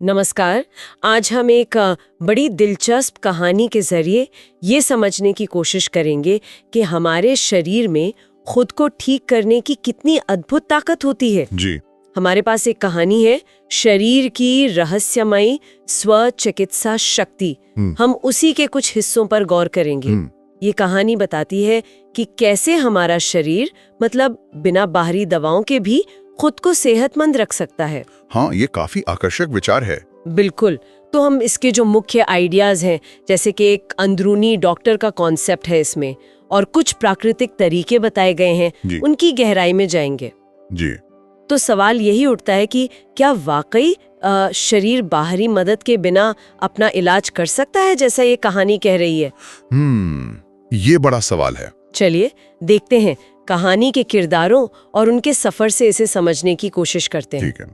नमस्कार। आज हम एक बड़ी दिलचस्प कहानी के जरिए ये समझने की कोशिश करेंगे कि हमारे शरीर में खुद को ठीक करने की कितनी अद्भुत ताकत होती है। जी। हमारे पास एक कहानी है, शरीर की रहस्यमयी स्व चिकित्सा शक्ति। हम उसी के कुछ हिस्सों पर गौर करेंगे। ये कहानी बताती है कि कैसे हमारा शरीर मतलब बिना बाहरी दवाओं के भी खुद को सेहतमंद रख सकता है। हाँ, ये काफी आकर्षक विचार है। बिल्कुल। तो हम इसके जो मुख्य आइडियाज हैं, जैसे कि एक अंदरूनी डॉक्टर का कॉन्सेप्ट है इसमें, और कुछ प्राकृतिक तरीके बताए गए हैं, उनकी गहराई में जाएंगे। जी। तो सवाल यही उठता है कि क्या वाकई शरीर बाहरी मदद के बिना अपना इलाज कर सकता है, जैसा ये कहानी कह रही है? ये बड़ा सवाल है। चलिए देखते हैं, कहानी के किरदारों और उनके सफर से इसे समझने की कोशिश करते हैं। ठीक है।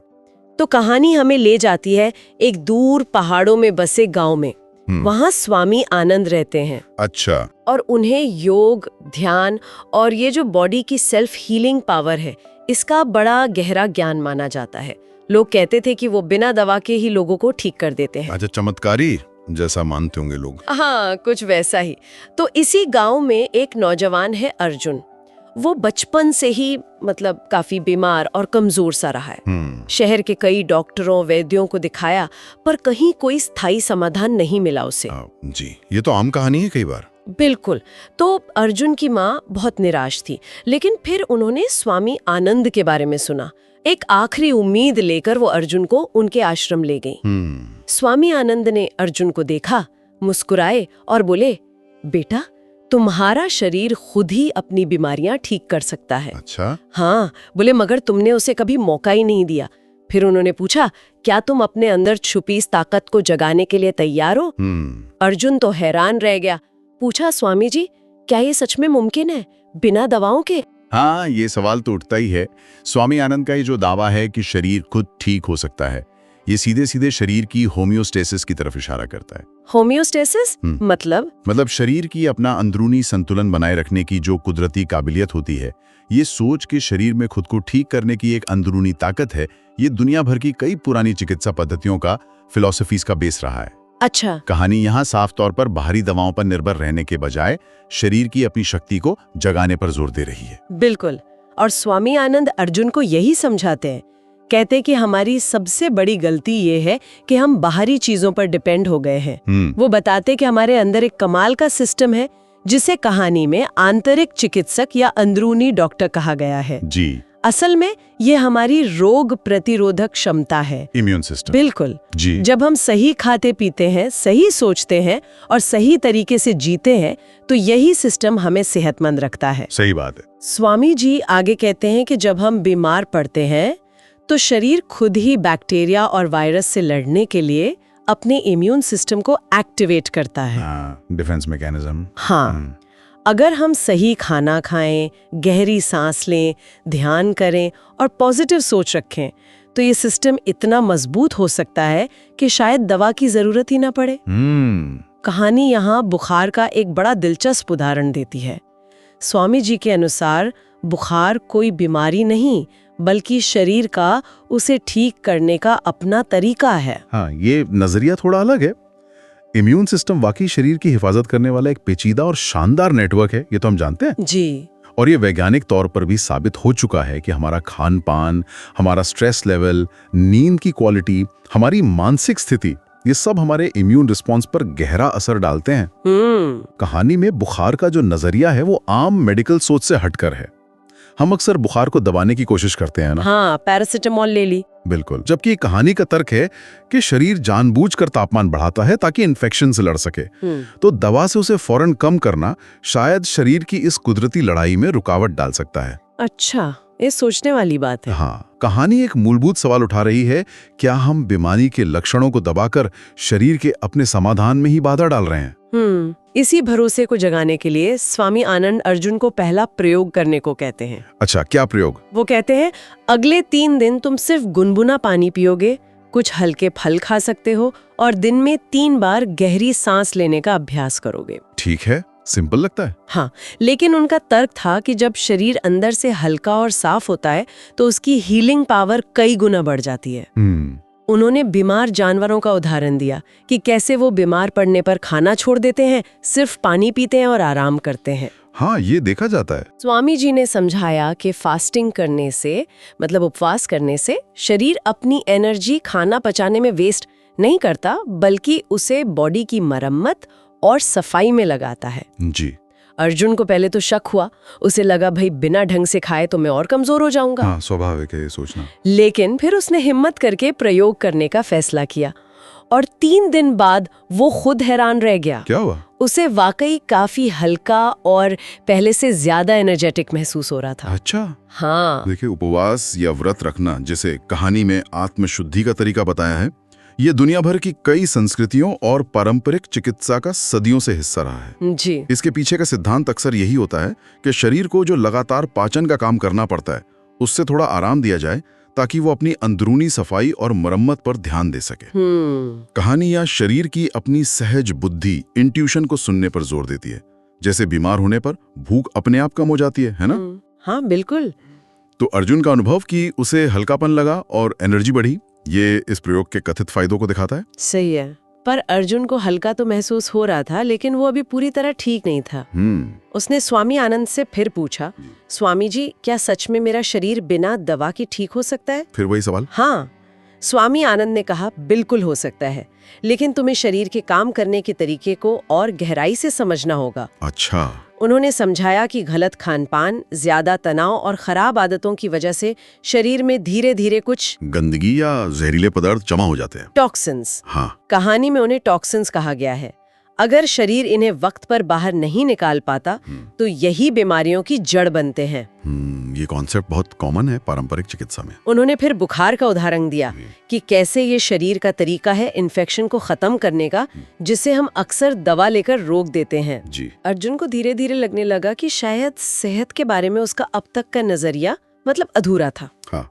तो कहानी हमें ले जाती है एक दूर पहाड़ों में बसे गांव में। वहाँ स्वामी आनंद रहते हैं। अच्छा। और उन्हें योग, ध्यान और ये जो बॉडी की सेल्फ हीलिंग पावर है, इसका बड़ा गहरा ज्ञान माना जाता है। लोग कहते थे कि वो बिना दवा के ही लोगों को ठीक कर देते हैं। अच्छा, चमत्कारी जैसा मानते होंगे लोग। हाँ, कुछ वैसा ही। तो इसी गांव में एक नौजवान है अर्जुन। वो बचपन से ही मतलब काफी बीमार और कमजोर सा रहा है। शहर के कई डॉक्टरों, वैद्यों को दिखाया, पर कहीं कोई स्थायी समाधान नहीं मिला उसे। जी, ये तो आम कहानी है कई बार। बिल्कुल। तो अर्जुन की माँ बहुत निराश थी, लेकिन फिर उन्होंने स्वामी आनंद के बारे में सुना। एक आखिरी उम्मीद लेकर वो अर्जुन को उनके आश्रम ले गई। स्वामी आनंद ने अर्जुन को देखा, मुस्कुराए और बोले, बेटा, तुम्हारा शरीर खुद ही अपनी बीमारियां ठीक कर सकता है। अच्छा? हाँ, बोले, मगर तुमने उसे कभी मौका ही नहीं दिया। फिर उन्होंने पूछा, क्या तुम अपने अंदर छुपी इस ताकत को जगाने के लिए तैयार हो? अर्जुन तो हैरान रह गया। पूछा, स्वामी जी, क्या ये सच में मुमकिन है, बिना दवाओं के? हाँ, ये सवाल तो उठता ही है। स्वामी आनंद का ये जो दावा है कि शरीर खुद ठीक हो सकता है, ये सीधे सीधे शरीर की होम्योस्टेसिस की तरफ इशारा करता है। होम्योस्टेसिस मतलब शरीर की अपना अंदरूनी संतुलन बनाए रखने की जो कुदरती काबिलियत होती है, ये सोच के शरीर में खुद को ठीक करने की एक अंदरूनी ताकत है। ये दुनिया भर की कई पुरानी चिकित्सा पद्धतियों का, फिलॉसफीज का बेस रहा है। अच्छा। कहानी यहाँ साफ तौर पर बाहरी दवाओं पर निर्भर रहने के बजाय शरीर की अपनी शक्ति को जगाने पर जोर दे रही है। बिल्कुल। और स्वामी आनंद अर्जुन को यही समझाते हैं। कहते कि हमारी सबसे बड़ी गलती ये है कि हम बाहरी चीजों पर डिपेंड हो गए हैं। वो बताते कि हमारे अंदर एक कमाल का सिस्टम है, जिसे कहानी में आंतरिक चिकित्सक या अंदरूनी डॉक्टर कहा गया है। जी। असल में ये हमारी रोग प्रतिरोधक क्षमता है, इम्यून सिस्टम। बिल्कुल जी। जब हम सही खाते पीते हैं, सही सोचते हैं और सही तरीके से जीते हैं, तो यही सिस्टम हमें सेहतमंद रखता है। सही बात है। स्वामी जी आगे कहते हैं कि जब हम बीमार पड़ते हैं, तो शरीर खुद ही बैक्टीरिया और वायरस से लड़ने के लिए अपने इम्यून सिस्टम को एक्टिवेट करता है। Defence mechanism. हाँ। अगर हम सही खाना खाएं, गहरी सांस लें, ध्यान करें और पॉजिटिव सोच रखें, तो ये सिस्टम इतना मजबूत हो सकता है कि शायद दवा की जरूरत ही ना पड़े। कहानी यहाँ बुखार का एक बड़ा दिलचस्प उदाहरण देती है। स्वामी जी के अनुसार बुखार कोई बीमारी नहीं, बल्कि शरीर का उसे ठीक करने का अपना तरीका है। हाँ, ये नजरिया थोड़ा अलग है। इम्यून सिस्टम वाकई शरीर की हिफाजत करने वाला एक पेचीदा और शानदार नेटवर्क है, ये तो हम जानते हैं। जी। और ये वैज्ञानिक तौर पर भी साबित हो चुका है कि हमारा खान पान, हमारा स्ट्रेस लेवल, नींद की क्वालिटी, हमारी मानसिक स्थिति, ये सब हमारे इम्यून रिस्पॉन्स पर गहरा असर डालते हैं। कहानी में बुखार का जो नजरिया है वो आम मेडिकल सोच से हटकर है। हम अक्सर बुखार को दबाने की कोशिश करते हैं ना। हाँ, पैरासिटामोल ले ली। बिल्कुल। जबकि कहानी का तर्क है कि शरीर जानबूझकर तापमान बढ़ाता है ताकि इन्फेक्शन से लड़ सके। तो दवा से उसे फौरन कम करना शायद शरीर की इस कुदरती लड़ाई में रुकावट डाल सकता है। अच्छा, ये सोचने वाली बात है। हाँ, कहानी एक मूलभूत सवाल उठा रही है, क्या हम बीमारी के लक्षणों को दबाकर शरीर के अपने समाधान में ही बाधा डाल रहे हैं? इसी भरोसे को जगाने के लिए स्वामी आनंद अर्जुन को पहला प्रयोग करने को कहते हैं। अच्छा, क्या प्रयोग? वो कहते हैं, अगले 3 दिन तुम सिर्फ गुनगुना पानी पियोगे, कुछ हल्के फल खा सकते हो और दिन में 3 बार गहरी सांस लेने का अभ्यास करोगे। ठीक है, सिंपल लगता है। हाँ, लेकिन उनका तर्क था कि जब शरीर अंदर से हल्का और साफ होता है, तो उसकी हीलिंग पावर कई गुना बढ़ जाती है। उन्होंने बीमार जानवरों का उदाहरण दिया कि कैसे वो बीमार पड़ने पर खाना छोड़ देते हैं, सिर्फ पानी पीते हैं और आराम करते हैं। हाँ, ये देखा जाता है। स्वामी जी ने समझाया कि फास्टिंग करने से, मतलब उपवास करने से, शरीर अपनी एनर्जी खाना पचाने में वेस्ट नहीं करता, बल्कि उसे बॉडी की मरम्मत और सफाई में लगाता है। जी। अर्जुन को पहले तो शक हुआ, उसे लगा भाई बिना ढंग से खाए तो मैं और कमजोर हो जाऊंगा। हाँ, स्वाभाविक है ये सोचना। लेकिन फिर उसने हिम्मत करके प्रयोग करने का फैसला किया और 3 दिन बाद वो खुद हैरान रह गया। क्या हुआ? उसे वाकई काफी हल्का और पहले से ज्यादा एनर्जेटिक महसूस हो रहा था। अच्छा। हाँ, देखिए, उपवास या व्रत रखना, जिसे कहानी में आत्मशुद्धि का तरीका बताया है, ये दुनिया भर की कई संस्कृतियों और पारंपरिक चिकित्सा का सदियों से हिस्सा रहा है। जी। इसके पीछे का सिद्धांत अक्सर यही होता है कि शरीर को जो लगातार पाचन का काम करना पड़ता है, उससे थोड़ा आराम दिया जाए ताकि वो अपनी अंदरूनी सफाई और मरम्मत पर ध्यान दे सके। कहानी या शरीर की अपनी सहज बुद्धि, इंट्यूशन को सुनने पर जोर देती है। जैसे बीमार होने पर भूख अपने आप कम हो जाती है ना? हाँ, बिल्कुल। तो अर्जुन का अनुभव कि उसे हल्कापन लगा और एनर्जी बढ़ी, ये इस प्रयोग के कथित फायदों को दिखाता है। सही है, पर अर्जुन को हल्का तो महसूस हो रहा था, लेकिन वो अभी पूरी तरह ठीक नहीं था। उसने स्वामी आनंद से फिर पूछा, स्वामी जी, क्या सच में मेरा शरीर बिना दवा के ठीक हो सकता है? फिर वही सवाल। हाँ, स्वामी आनंद ने कहा, बिल्कुल हो सकता है, लेकिन तुम्हें शरीर के काम करने के तरीके को और गहराई से समझना होगा। अच्छा। उन्होंने समझाया कि गलत खानपान, ज्यादा तनाव और खराब आदतों की वजह से शरीर में धीरे धीरे कुछ गंदगी या जहरीले पदार्थ जमा हो जाते हैं। टॉक्सिन्स। हाँ। कहानी में उन्हें टॉक्सिन्स कहा गया है। अगर शरीर इन्हें वक्त पर बाहर नहीं निकाल पाता तो यही बीमारियों की जड़ बनते हैं। ये कॉन्सेप्ट बहुत कॉमन है पारंपरिक चिकित्सा में। उन्होंने फिर बुखार का उदाहरण दिया कि कैसे ये शरीर का तरीका है इन्फेक्शन को खत्म करने का, जिसे हम अक्सर दवा लेकर रोक देते हैं। जी। अर्जुन को धीरे धीरे लगने लगा कि शायद सेहत के बारे में उसका अब तक का नजरिया मतलब अधूरा था। हाँ,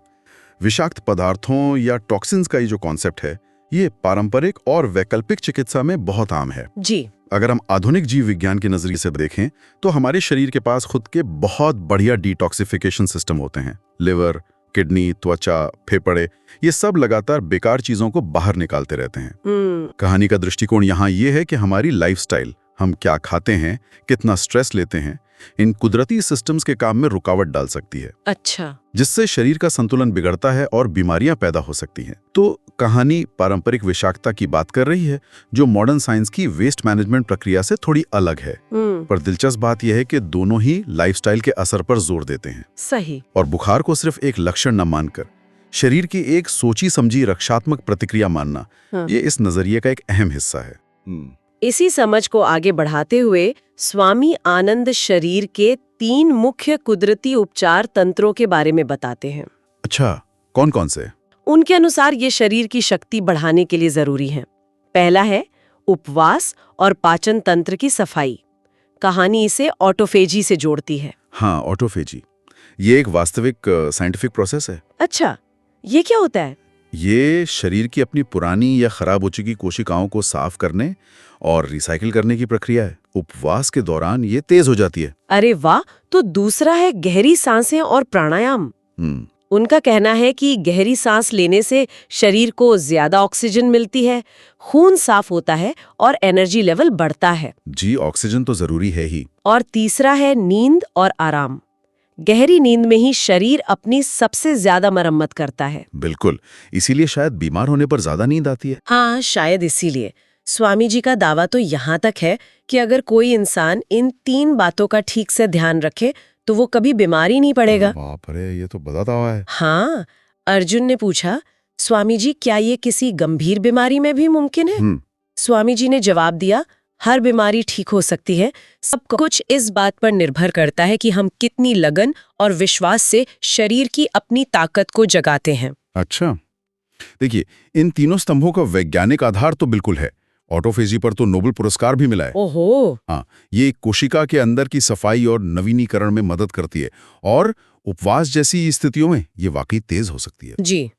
विषाक्त पदार्थों या टॉक्सिन्स का ये जो कॉन्सेप्ट है, ये पारंपरिक और वैकल्पिक चिकित्सा में बहुत आम है। जी। अगर हम आधुनिक जीव विज्ञान के नजरिए से देखें तो हमारे शरीर के पास खुद के बहुत बढ़िया डिटॉक्सिफिकेशन सिस्टम होते हैं। लिवर, किडनी, त्वचा, फेफड़े, ये सब लगातार बेकार चीजों को बाहर निकालते रहते हैं। कहानी का दृष्टिकोण यहाँ ये है कि हमारी लाइफस्टाइल, हम क्या खाते हैं, कितना स्ट्रेस लेते हैं, इन कुदरती सिस्टम्स के काम में रुकावट डाल सकती है। अच्छा। जिससे शरीर का संतुलन बिगड़ता है और बीमारियां पैदा हो सकती हैं। तो कहानी पारंपरिक विषाक्तता की बात कर रही है, जो मॉडर्न साइंस की वेस्ट मैनेजमेंट प्रक्रिया से थोड़ी अलग है। पर दिलचस्प बात यह है कि दोनों ही लाइफस्टाइल के असर पर जोर देते हैं। सही। और बुखार को सिर्फ एक लक्षण न मानकर शरीर की एक सोची समझी रक्षात्मक प्रतिक्रिया मानना, ये इस नजरिए का एक अहम हिस्सा है। इसी समझ को आगे बढ़ाते हुए स्वामी आनंद शरीर के 3 मुख्य कुदरती उपचार तंत्रों के बारे में बताते हैं। अच्छा, कौन कौन से? उनके अनुसार ये शरीर की शक्ति बढ़ाने के लिए जरूरी है। पहला है उपवास और पाचन तंत्र की सफाई। कहानी इसे ऑटोफेजी से जोड़ती है। हाँ, ऑटोफेजी, ये एक वास्तविक साइंटिफिक प्रोसेस है। अच्छा, ये क्या होता है? ये शरीर की अपनी पुरानी या खराब हो चुकी कोशिकाओं को साफ करने और रिसाइकिल करने की प्रक्रिया है। उपवास के दौरान ये तेज हो जाती है। अरे वाह! तो दूसरा है गहरी सांसें और प्राणायाम। उनका कहना है कि गहरी सांस लेने से शरीर को ज्यादा ऑक्सीजन मिलती है, खून साफ होता है और एनर्जी लेवल बढ़ता है। जी, ऑक्सीजन तो जरूरी है ही। और तीसरा है नींद और आराम। गहरी नींद में ही शरीर अपनी सबसे ज्यादा मरम्मत करता है। बिल्कुल, इसीलिए शायद बीमार होने पर ज्यादा नींद आती है। हाँ, शायद इसीलिए। स्वामी जी का दावा तो यहाँ तक है कि अगर कोई इंसान इन 3 बातों का ठीक से ध्यान रखे तो वो कभी बीमार ही नहीं पड़ेगा। बाप रे, ये तो बताता हुआ है। हाँ, अर्जुन ने पूछा, स्वामी जी, क्या ये किसी गंभीर बीमारी में भी मुमकिन है? स्वामी जी ने जवाब दिया, हर बीमारी ठीक हो सकती है। सब कुछ इस बात पर निर्भर करता है कि हम कितनी लगन और विश्वास से शरीर की अपनी ताकत को जगाते हैं। अच्छा, देखिए, इन तीनों स्तंभों का वैज्ञानिक आधार तो बिल्कुल है। ऑटोफेजी पर तो नोबेल पुरस्कार भी मिला है। ओहो। हाँ, ये कोशिका के अंदर की सफाई और नवीनीकरण में मदद करती है, और उपवास जैसी स्थितियों में ये वाकई तेज हो सकती है। जी।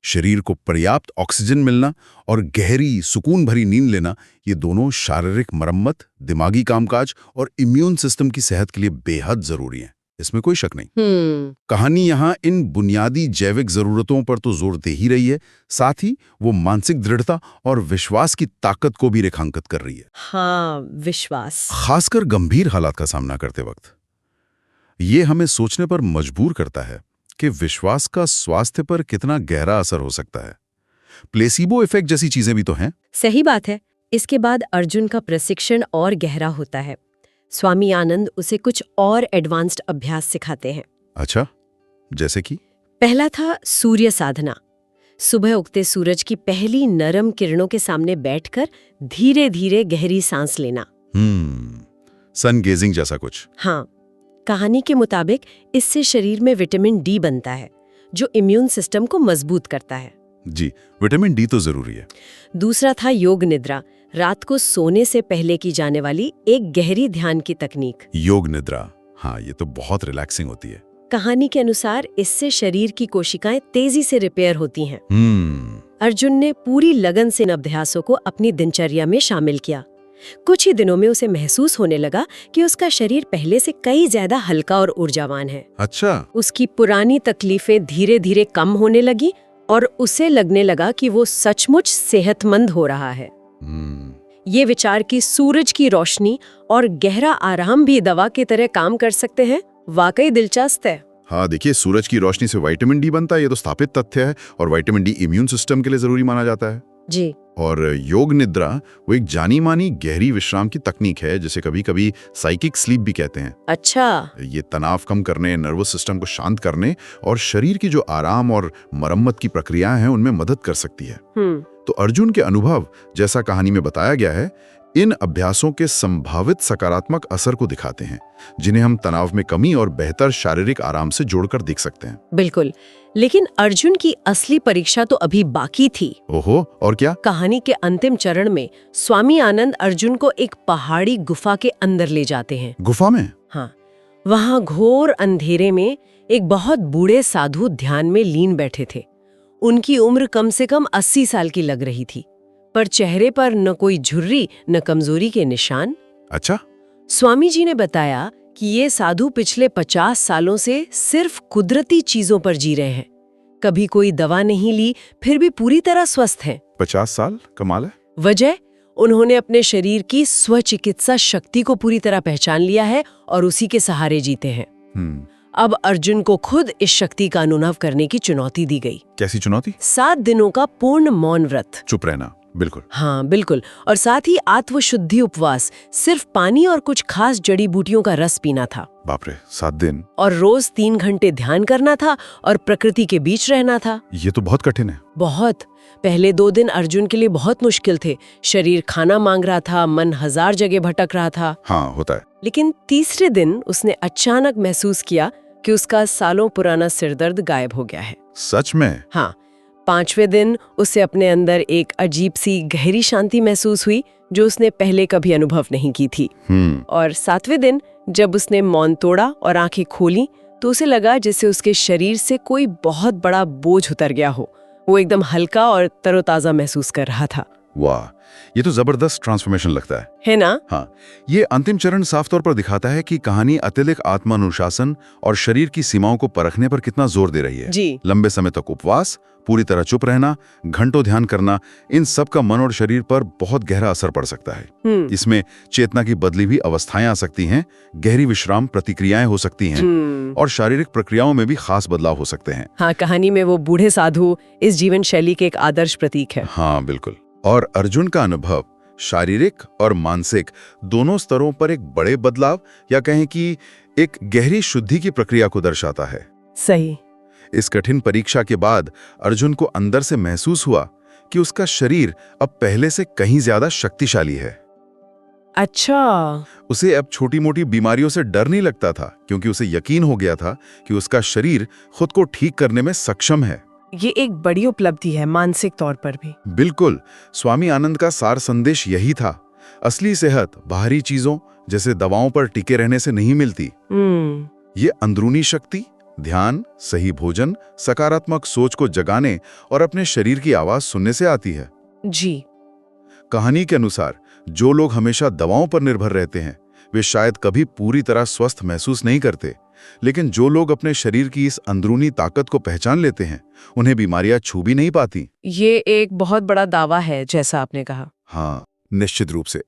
शरीर को पर्याप्त ऑक्सीजन मिलना और गहरी सुकून भरी नींद लेना, ये दोनों शारीरिक मरम्मत, दिमागी कामकाज और इम्यून सिस्टम की सेहत के लिए बेहद जरूरी हैं। इसमें कोई शक नहीं। कहानी यहाँ इन बुनियादी जैविक जरूरतों पर तो जोर दे ही रही है, साथ ही वो मानसिक दृढ़ता और विश्वास की ताकत को भी रेखांकित कर रही है। हाँ, विश्वास। खासकर गंभीर हालात का सामना करते वक्त ये हमें सोचने पर मजबूर करता है कि विश्वास का स्वास्थ्य पर कितना गहरा असर हो सकता है। प्लेसिबो इफेक्ट जैसी चीजें भी तो हैं। सही बात है। इसके बाद अर्जुन का प्रशिक्षण और गहरा होता है। स्वामी आनंद उसे कुछ और एडवांस्ड अभ्यास सिखाते हैं। अच्छा, जैसे कि? पहला था सूर्य साधना। सुबह उगते सूरज की पहली नरम किरणों के सामने बैठकर धीरे धीरे गहरी सांस लेना। सन गेजिंग जैसा कुछ। हाँ, कहानी के मुताबिक इससे शरीर में विटामिन डी बनता है, जो इम्यून सिस्टम को मजबूत करता है। जी, विटामिन डी तो जरूरी है। दूसरा था योग निद्रा, रात को सोने से पहले की जाने वाली एक गहरी ध्यान की तकनीक। योग निद्रा, हाँ, ये तो बहुत रिलैक्सिंग होती है। कहानी के अनुसार इससे शरीर की कोशिकाएं तेजी से रिपेयर होती हैं। अर्जुन ने पूरी लगन से इन अभ्यासों को अपनी दिनचर्या में शामिल किया। कुछ ही दिनों में उसे महसूस होने लगा कि उसका शरीर पहले से कई ज्यादा हल्का और ऊर्जावान है। अच्छा। उसकी पुरानी तकलीफें धीरे धीरे कम होने लगी और उसे लगने लगा कि वो सचमुच सेहतमंद हो रहा है। ये विचार कि सूरज की रोशनी और गहरा आराम भी दवा की तरह काम कर सकते हैं, वाकई दिलचस्प है। हाँ, देखिए, सूरज की रोशनी से विटामिन डी बनता है, ये तो स्थापित तथ्य है, और विटामिन डी इम्यून सिस्टम के लिए जरूरी माना जाता है। जी। और योग निद्रा वो एक जानी मानी गहरी विश्राम की तकनीक है, जिसे कभी कभी साइकिक स्लीप भी कहते हैं। अच्छा। ये तनाव कम करने, नर्वस सिस्टम को शांत करने और शरीर की जो आराम और मरम्मत की प्रक्रियाएं हैं उनमें मदद कर सकती है। तो अर्जुन के अनुभव, जैसा कहानी में बताया गया है, इन अभ्यासों के संभावित सकारात्मक असर को दिखाते हैं, जिन्हें हम तनाव में कमी और बेहतर शारीरिक आराम से जोड़कर देख सकते हैं। बिल्कुल, लेकिन अर्जुन की असली परीक्षा तो अभी बाकी थी। ओहो, और क्या? कहानी के अंतिम चरण में स्वामी आनंद अर्जुन को एक पहाड़ी गुफा के अंदर ले जाते हैं। गुफा में? हाँ, वहाँ घोर अंधेरे में एक बहुत बूढ़े साधु ध्यान में लीन बैठे थे। उनकी उम्र कम से कम 80 साल की लग रही थी, पर चेहरे पर न कोई झुर्री न कमजोरी के निशान। अच्छा। स्वामी जी ने बताया कि ये साधु पिछले 50 सालों से सिर्फ कुदरती चीजों पर जी रहे हैं, कभी कोई दवा नहीं ली, फिर भी पूरी तरह स्वस्थ हैं। 50 साल? कमाल है। वजह, उन्होंने अपने शरीर की स्वचिकित्सा शक्ति को पूरी तरह पहचान लिया है और उसी के सहारे जीते हैं। अब अर्जुन को खुद इस शक्ति का अनुभव करने की चुनौती दी गई। कैसी चुनौती? 7 दिनों का पूर्ण मौन व्रत। चुप रहना। बिल्कुल। हाँ, बिल्कुल। और साथ ही आत्मशुद्धि उपवास, सिर्फ पानी और कुछ खास जड़ी बूटियों का रस पीना था। बाप रे, 7 दिन। और रोज 3 घंटे ध्यान करना था और प्रकृति के बीच रहना था। ये तो बहुत कठिन है। बहुत। पहले 2 दिन अर्जुन के लिए बहुत मुश्किल थे। शरीर खाना मांग रहा था, मन 1000 जगह भटक रहा था। हाँ, होता है। लेकिन तीसरे दिन उसने अचानक महसूस किया कि उसका सालों पुराना सिरदर्द गायब हो गया है। सच में? हाँ। 5वें दिन उसे अपने अंदर एक अजीब सी गहरी शांति महसूस हुई, जो उसने पहले कभी अनुभव नहीं की थी। और 7वें दिन जब उसने मौन तोड़ा और आंखें खोली, तो उसे लगा जैसे उसके शरीर से कोई बहुत बड़ा बोझ उतर गया हो। वो एकदम हल्का और तरोताजा महसूस कर रहा था। वाह, ये तो जबरदस्त ट्रांसफॉर्मेशन लगता है ना? हाँ, ये अंतिम चरण साफ तौर पर दिखाता है कि कहानी अत्यधिक आत्मानुशासन और शरीर की सीमाओं को परखने पर कितना जोर दे रही है। जी। लंबे समय तक उपवास, पूरी तरह चुप रहना, घंटों ध्यान करना, इन सब का मन और शरीर पर बहुत गहरा असर पड़ सकता है। इसमें चेतना की बदली हुई अवस्थाएं आ सकती हैं, गहरी विश्राम प्रतिक्रियाएं हो सकती हैं और शारीरिक प्रक्रियाओं में भी खास बदलाव हो सकते हैं। हाँ, कहानी में वो बूढ़े साधु इस जीवन शैली के एक आदर्श प्रतीक है। हाँ, बिल्कुल। और अर्जुन का अनुभव शारीरिक और मानसिक दोनों स्तरों पर एक बड़े बदलाव या कहें कि एक गहरी शुद्धि की प्रक्रिया को दर्शाता है। सही। इस कठिन परीक्षा के बाद अर्जुन को अंदर से महसूस हुआ कि उसका शरीर अब पहले से कहीं ज्यादा शक्तिशाली है। अच्छा। उसे अब छोटी मोटी बीमारियों से डर नहीं लगता था, क्योंकि उसे यकीन हो गया था कि उसका शरीर खुद को ठीक करने में सक्षम है। ये एक बड़ी उपलब्धि है, मानसिक तौर पर भी। बिल्कुल। स्वामी आनंद का सार संदेश यही था, असली सेहत बाहरी चीजों जैसे दवाओं पर टिके रहने से नहीं मिलती। ये अंदरूनी शक्ति, ध्यान, सही भोजन, सकारात्मक सोच को जगाने और अपने शरीर की आवाज सुनने से आती है। जी। कहानी के अनुसार जो लोग हमेशा दवाओं पर निर्भर रहते हैं, वे शायद कभी पूरी तरह स्वस्थ महसूस नहीं करते, लेकिन जो लोग अपने शरीर की इस अंदरूनी ताकत को पहचान लेते हैं, उन्हें बीमारियां छू भी नहीं पाती। ये एक बहुत बड़ा दावा है, जैसा आपने कहा। हाँ, निश्चित रूप से।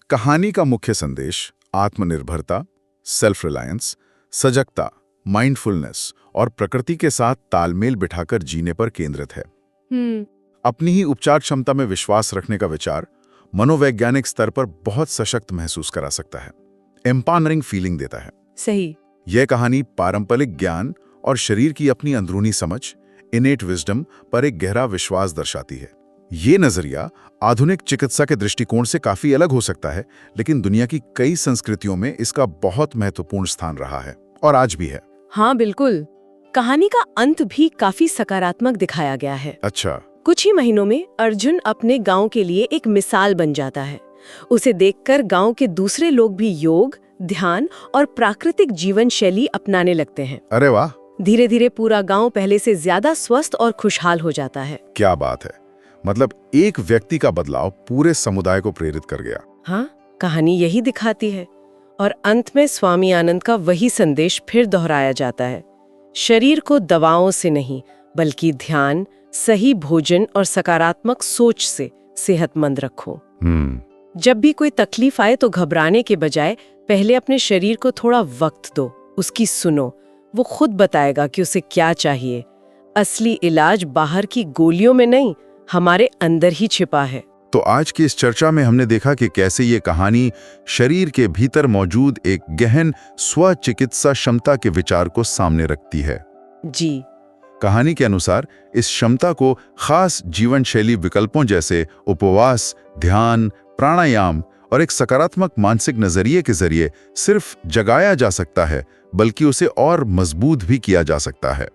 कहानी का मुख्य संदेश आत्मनिर्भरता, सेल्फ रिलायंस, सजगता, माइंडफुलनेस और प्रकृति के साथ तालमेल बिठाकर जीने पर केंद्रित है। अपनी ही उपचार क्षमता में विश्वास रखने का विचार मनोवैज्ञानिक स्तर पर बहुत सशक्त महसूस करा सकता है, एम्पावरिंग फीलिंग देता है। सही। यह कहानी पारंपरिक ज्ञान और शरीर की अपनी अंदरूनी समझ, इनेट विजडम पर एक गहरा विश्वास दर्शाती है। ये नजरिया आधुनिक चिकित्सा के दृष्टिकोण से काफी अलग हो सकता है, लेकिन दुनिया की कई संस्कृतियों में इसका बहुत महत्वपूर्ण स्थान रहा है और आज भी है। हाँ बिल्कुल। कहानी का अंत भी काफी सकारात्मक दिखाया गया है। अच्छा। कुछ ही महीनों में अर्जुन अपने गांव के लिए एक मिसाल बन जाता है। उसे देखकर गांव के दूसरे लोग भी योग, ध्यान और प्राकृतिक जीवन शैली अपनाने लगते हैं। अरे वाह! धीरे धीरे पूरा गांव पहले से ज्यादा स्वस्थ और खुशहाल हो जाता है। क्या बात है! मतलब एक व्यक्ति का बदलाव पूरे समुदाय को प्रेरित कर गया। हाँ, कहानी यही दिखाती है। और अंत में स्वामी आनंद का वही संदेश फिर दोहराया जाता है, शरीर को दवाओं से नहीं बल्कि ध्यान, सही भोजन और सकारात्मक सोच से सेहतमंद रखो। जब भी कोई तकलीफ आए तो घबराने के बजाय पहले अपने शरीर को थोड़ा वक्त दो, उसकी सुनो, वो खुद बताएगा कि उसे क्या चाहिए। असली इलाज बाहर की गोलियों में नहीं, हमारे अंदर ही छिपा है। तो आज की इस चर्चा में हमने देखा कि कैसे ये कहानी शरीर के भीतर मौजूद एक गहन स्वचिकित्सा क्षमता के विचार को सामने रखती है। जी। कहानी के अनुसार इस क्षमता को खास जीवन शैली विकल्पों जैसे उपवास, ध्यान, प्राणायाम और एक सकारात्मक मानसिक नजरिए के जरिए सिर्फ जगाया जा सकता है, बल्कि उसे और मजबूत भी किया जा सकता है।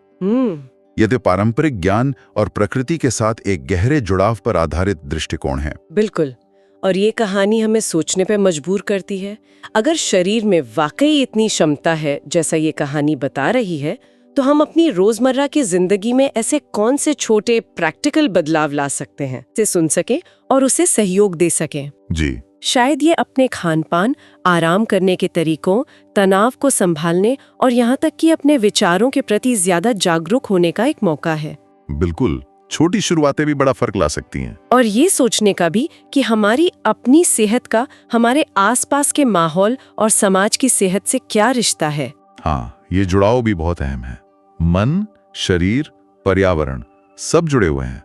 यह पारंपरिक ज्ञान और प्रकृति के साथ एक गहरे जुड़ाव पर आधारित दृष्टिकोण है। बिल्कुल। और ये कहानी हमें सोचने पे मजबूर करती है। अगर शरीर में वाकई इतनी क्षमता है जैसा ये कहानी बता रही है, तो हम अपनी रोजमर्रा की जिंदगी में ऐसे कौन से छोटे प्रैक्टिकल बदलाव ला सकते हैं से सुन सके और उसे सहयोग दे सकें। जी। शायद ये अपने खानपान, आराम करने के तरीकों, तनाव को संभालने और यहाँ तक कि अपने विचारों के प्रति ज्यादा जागरूक होने का एक मौका है। बिल्कुल, छोटी शुरुआतें भी बड़ा फर्क ला सकती हैं। और ये सोचने का भी कि हमारी अपनी सेहत का हमारे आसपास के माहौल और समाज की सेहत से क्या रिश्ता है। हाँ, ये जुड़ाव भी बहुत अहम है। मन, शरीर, पर्यावरण सब जुड़े हुए हैं।